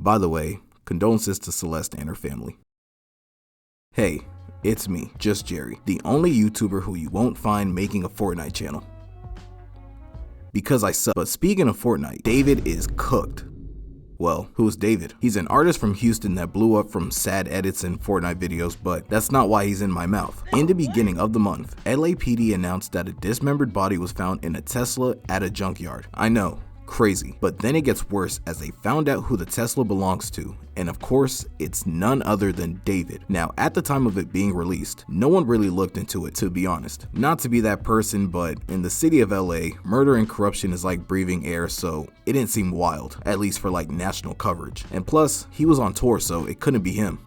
By the way, condolences to Celeste and her family. Hey, it's me, Just Jerry, the only YouTuber who you won't find making a Fortnite channel. Because I suck. But speaking of Fortnite, David is cooked. Well, who's David? He's an artist from Houston that blew up from sad edits and Fortnite videos, but that's not why he's in my mouth. In the beginning of the month, LAPD announced that a dismembered body was found in a Tesla at a junkyard. I know, crazy. But then it gets worse as they found out who the Tesla belongs to, and of course, it's none other than David. Now, at the time of it being released, no one really looked into it, to be honest. Not to be that person, but in the city of LA, murder and corruption is like breathing air, so it didn't seem wild, at least for like national coverage. And plus, he was on tour, so it couldn't be him.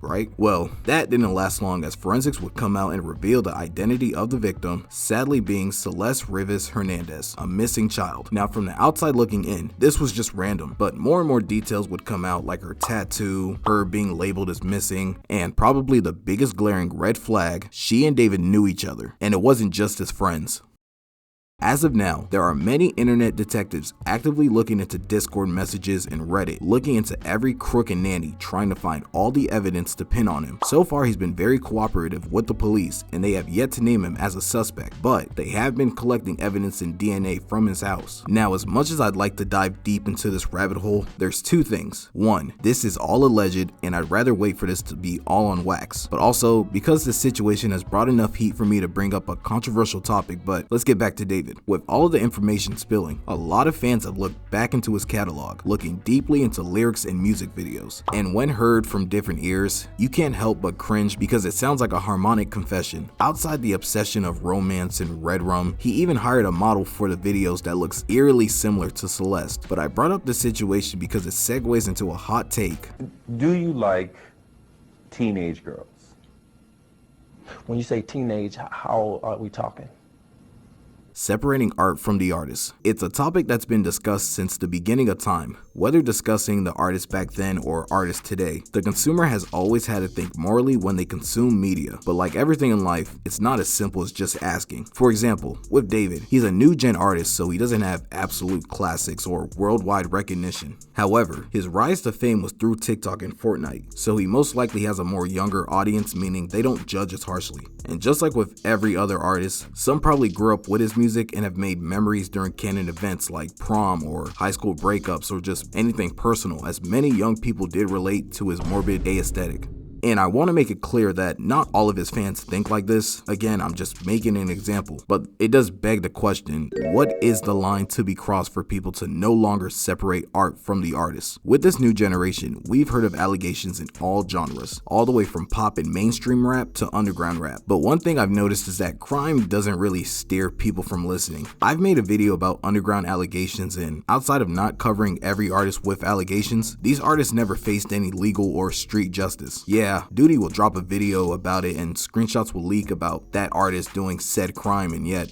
Right? Well, that didn't last long as forensics would come out and reveal the identity of the victim, sadly being Celeste Rivas Hernandez, a missing child. Now, from the outside looking in, this was just random, but more and more details would come out, like her tattoo, her being labeled as missing, and probably the biggest glaring red flag, she and David knew each other, and it wasn't just as friends. As of now, there are many internet detectives actively looking into Discord messages and Reddit, looking into every crook and nanny, trying to find all the evidence to pin on him. So far, he's been very cooperative with the police, and they have yet to name him as a suspect, but they have been collecting evidence and DNA from his house. Now, as much as I'd like to dive deep into this rabbit hole, there's two things. One, this is all alleged, and I'd rather wait for this to be all on wax. But also, because this situation has brought enough heat for me to bring up a controversial topic, but let's get back to David. With all of the information spilling, a lot of fans have looked back into his catalog, looking deeply into lyrics and music videos. And when heard from different ears, you can't help but cringe because it sounds like a harmonic confession. Outside the obsession of romance and red rum, he even hired a model for the videos that looks eerily similar to Celeste. But I brought up this situation because it segues into a hot take. Do you like teenage girls? When you say teenage, how are we talking? Separating art from the artist. It's a topic that's been discussed since the beginning of time. Whether discussing the artist back then or artists today, the consumer has always had to think morally when they consume media. But like everything in life, it's not as simple as just asking. For example, with David, he's a new gen artist, so he doesn't have absolute classics or worldwide recognition. However, his rise to fame was through TikTok and Fortnite, so he most likely has a more younger audience, meaning they don't judge as harshly. And just like with every other artist, some probably grew up with his music and have made memories during canon events like prom or high school breakups or just anything personal, as many young people did relate to his morbid gay aesthetic. And I want to make it clear that not all of his fans think like this. Again, I'm just making an example, but it does beg the question, what is the line to be crossed for people to no longer separate art from the artist? With this new generation, we've heard of allegations in all genres, all the way from pop and mainstream rap to underground rap. But one thing I've noticed is that crime doesn't really steer people from listening. I've made a video about underground allegations, and outside of not covering every artist with allegations, these artists never faced any legal or street justice. Yeah, Duty will drop a video about it and screenshots will leak about that artist doing said crime, and yet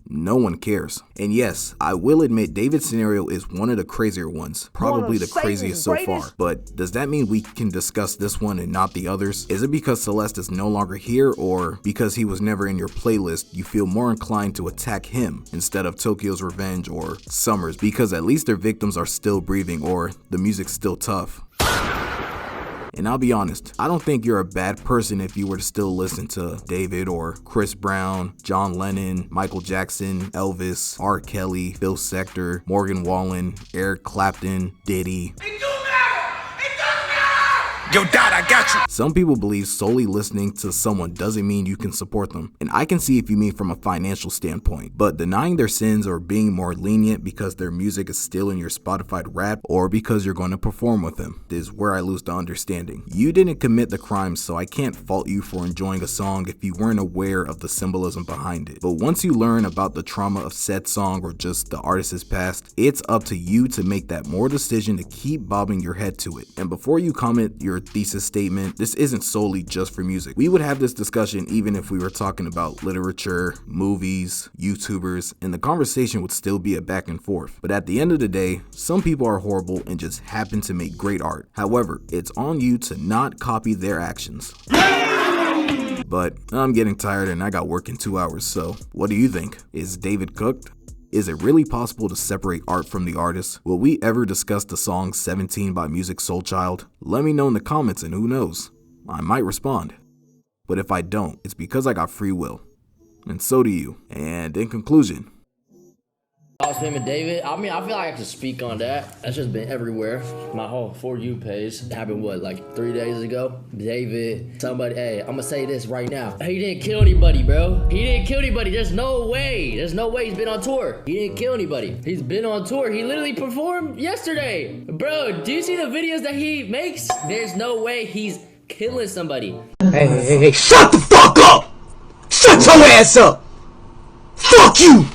no one cares. And yes, I will admit David's scenario is one of the crazier ones, probably the craziest so far. But does that mean we can discuss this one and not the others? Is it because Celeste is no longer here, or because he was never in your playlist, you feel more inclined to attack him instead of Tokyo's Revenge or Summer's, because at least their victims are still breathing or the music's still tough? And I'll be honest, I don't think you're a bad person if you were to still listen to David or Chris Brown, John Lennon, Michael Jackson, Elvis, R. Kelly, Phil Spector, Morgan Wallen, Eric Clapton, Diddy. Yo, Dad, I got you. Some people believe solely listening to someone doesn't mean you can support them. And I can see if you mean from a financial standpoint, but denying their sins or being more lenient because their music is still in your Spotify rap or because you're going to perform with them is where I lose the understanding. You didn't commit the crime, so I can't fault you for enjoying a song if you weren't aware of the symbolism behind it. But once you learn about the trauma of said song or just the artist's past, it's up to you to make that moral decision to keep bobbing your head to it. And before you comment your thesis statement, this isn't solely just for music. We would have this discussion even if we were talking about literature, movies, YouTubers, and the conversation would still be a back and forth. But at the end of the day, some people are horrible and just happen to make great art. However, it's on you to not copy their actions. But I'm getting tired and I got work in 2 hours, so what do you think? Is David cooked? Is it really possible to separate art from the artist? Will we ever discuss the song 17 by Music Soulchild? Let me know in the comments, and who knows, I might respond. But if I don't, it's because I got free will. And so do you. And in conclusion, I was him and David. I mean, I feel like I could speak on that. That's just been everywhere. My whole For You page happened, what, like 3 days ago? David, somebody, hey, I'm gonna say this right now. He didn't kill anybody, bro. He didn't kill anybody. There's no way. There's no way he's been on tour. He didn't kill anybody. He's been on tour. He literally performed yesterday. Bro, do you see the videos that he makes? There's no way he's killing somebody. Hey, shut the fuck up! Shut your ass up! Fuck you!